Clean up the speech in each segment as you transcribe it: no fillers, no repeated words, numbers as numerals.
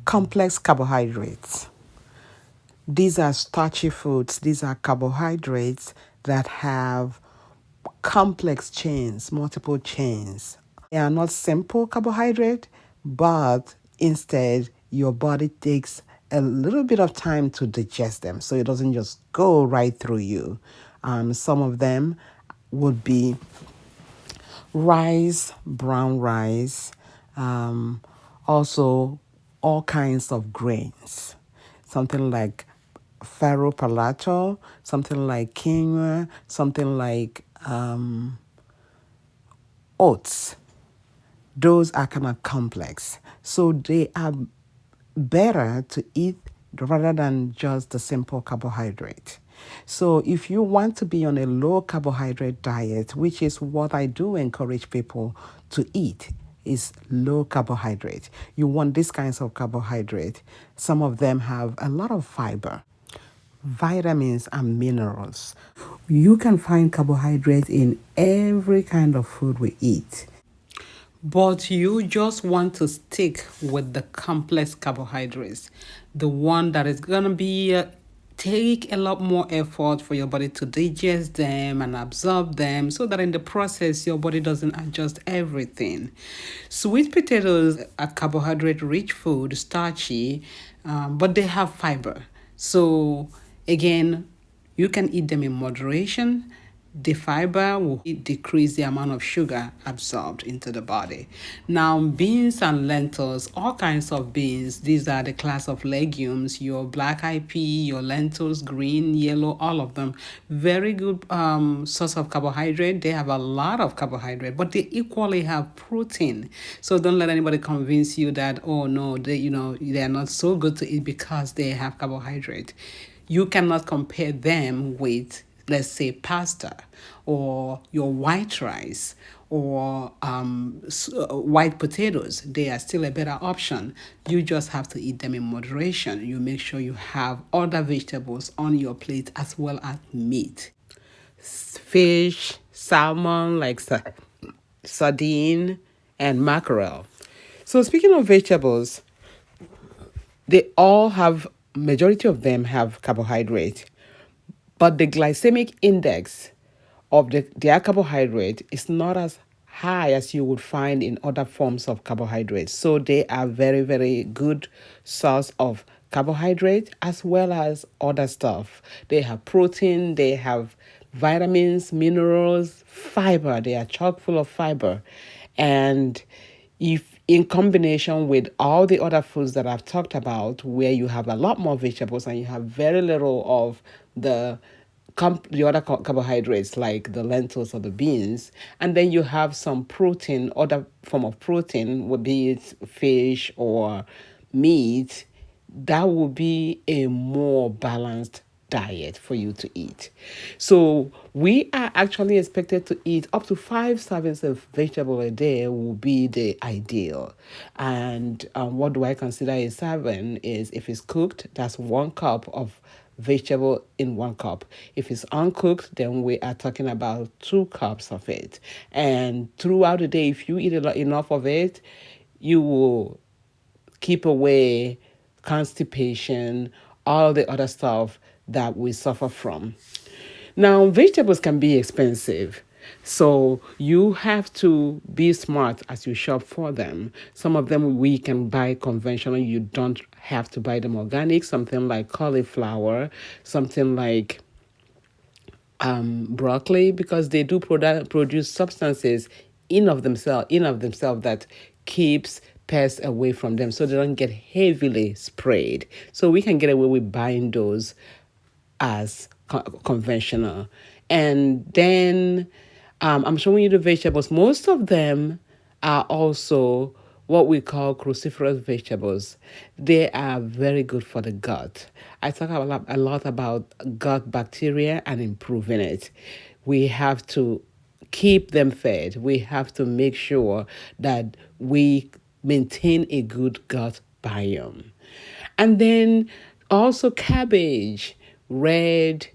Complex carbohydrates. These are starchy foods. These are carbohydrates that have complex chains, multiple chains. They are not simple carbohydrate, but instead your body takes a little bit of time to digest them, so it doesn't just go right through you. Some of them would be rice, brown rice, also all kinds of grains, something like farro palato, something like quinoa, something like oats. Those are kind of complex. So they are better to eat rather than just the simple carbohydrate. So if you want to be on a low carbohydrate diet, which is what I do encourage people to eat, is low carbohydrate. You want these kinds of carbohydrate. Some of them have a lot of fiber, vitamins and minerals. You can find carbohydrates in every kind of food we eat. But you just want to stick with the complex carbohydrates, the one that is going to be take a lot more effort for your body to digest them and absorb them, so that in the process your body doesn't adjust everything. Sweet potatoes are carbohydrate rich food, starchy, but they have fiber. So again, you can eat them in moderation. The fiber will decrease the amount of sugar absorbed into the body. Now, beans and lentils, all kinds of beans, these are the class of legumes, your black eyed pea, your lentils, green, yellow, all of them. Very good source of carbohydrate. They have a lot of carbohydrate, but they equally have protein. So don't let anybody convince you that, oh no, they are not so good to eat because they have carbohydrate. You cannot compare them with, let's say, pasta or your white rice or white potatoes. They are still a better option. You just have to eat them in moderation. You make sure you have other vegetables on your plate as well as meat. Fish, salmon, like sardine, and mackerel. So speaking of vegetables, they all have, majority of them have carbohydrate, but the glycemic index of their carbohydrate is not as high as you would find in other forms of carbohydrates. So they are very, very good source of carbohydrate as well as other stuff. They have protein, they have vitamins, minerals, fiber. They are chock full of fiber. And if in combination with all the other foods that I've talked about, where you have a lot more vegetables and you have very little of the other carbohydrates like the lentils or the beans, and then you have some protein, other form of protein, would be it fish or meat, that will be a more balanced diet for you to eat. So we are actually expected to eat up to 5 servings of vegetable a day will be the ideal. And what do I consider a serving is, if it's cooked, that's 1 cup of vegetable in 1 cup. If it's uncooked, then we are talking about 2 cups of it. And throughout the day, if you eat enough of it, you will keep away constipation, all the other stuff that we suffer from. Now, vegetables can be expensive. So you have to be smart as you shop for them. Some of them we can buy conventional. You don't have to buy them organic. Something like cauliflower, something like broccoli, because they do produce substances in of themselves that keeps pests away from them, so they don't get heavily sprayed. So we can get away with buying those as conventional. And then I'm showing you the vegetables. Most of them are also what we call cruciferous vegetables. They are very good for the gut. I talk a lot about gut bacteria and improving it. We have to keep them fed. We have to make sure that we maintain a good gut biome. And then also cabbage, red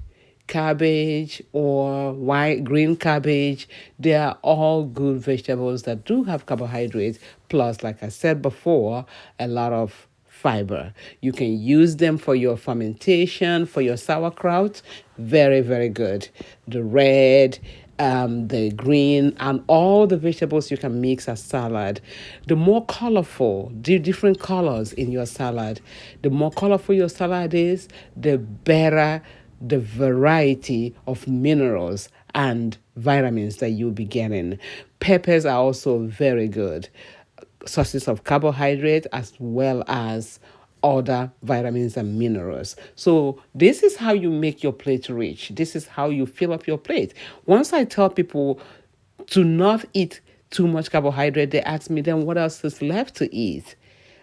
cabbage or white green cabbage, they are all good vegetables that do have carbohydrates, plus, like I said before, a lot of fiber. You can use them for your fermentation, for your sauerkraut. Very, very good. The red, the green, and all the vegetables you can mix as salad. The more colorful, the different colors in your salad, the more colorful your salad is, the better the variety of minerals and vitamins that you'll be getting. Peppers are also very good sources of carbohydrate as well as other vitamins and minerals. So this is how you make your plate rich. This is how you fill up your plate. Once I tell people to not eat too much carbohydrate, they ask me then what else is left to eat?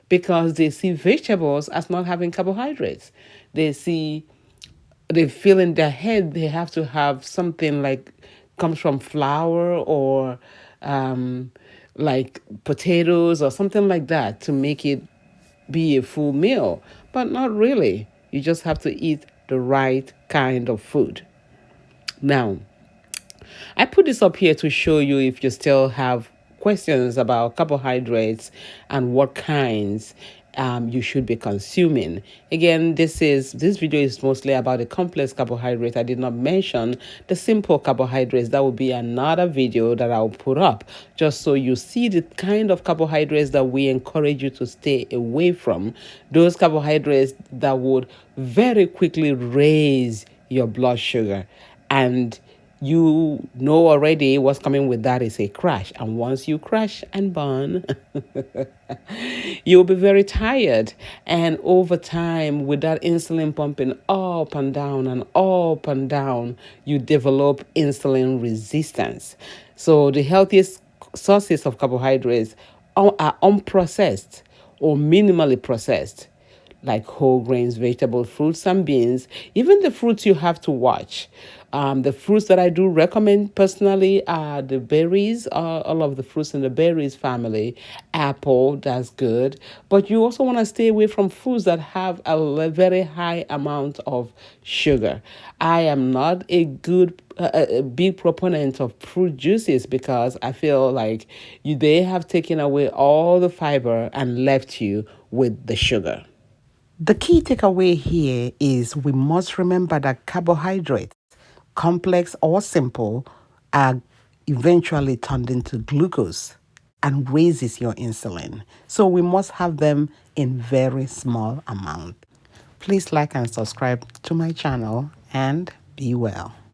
Because they see vegetables as not having carbohydrates. They feel in their head they have to have something like comes from flour or like potatoes or something like that to make it be a full meal. But not really. You just have to eat the right kind of food. Now, I put this up here to show you if you still have questions about carbohydrates and what kinds you should be consuming. Again, this video is mostly about the complex carbohydrate. I did not mention the simple carbohydrates. That will be another video that I'll put up just so you see the kind of carbohydrates that we encourage you to stay away from. Those carbohydrates that would very quickly raise your blood sugar, and you know already what's coming with that is a crash. And once you crash and burn, you'll be very tired. And over time, with that insulin pumping up and down, you develop insulin resistance. So the healthiest sources of carbohydrates are unprocessed or minimally processed, like whole grains, vegetables, fruits, and beans. Even the fruits you have to watch. The fruits that I do recommend personally are the berries, all of the fruits in the berries family. Apple, that's good. But you also want to stay away from foods that have very high amount of sugar. I am not a big proponent of fruit juices because I feel like they have taken away all the fiber and left you with the sugar. The key takeaway here is we must remember that carbohydrates, complex or simple, are eventually turned into glucose and raises your insulin. So we must have them in very small amount. Please like and subscribe to my channel and be well.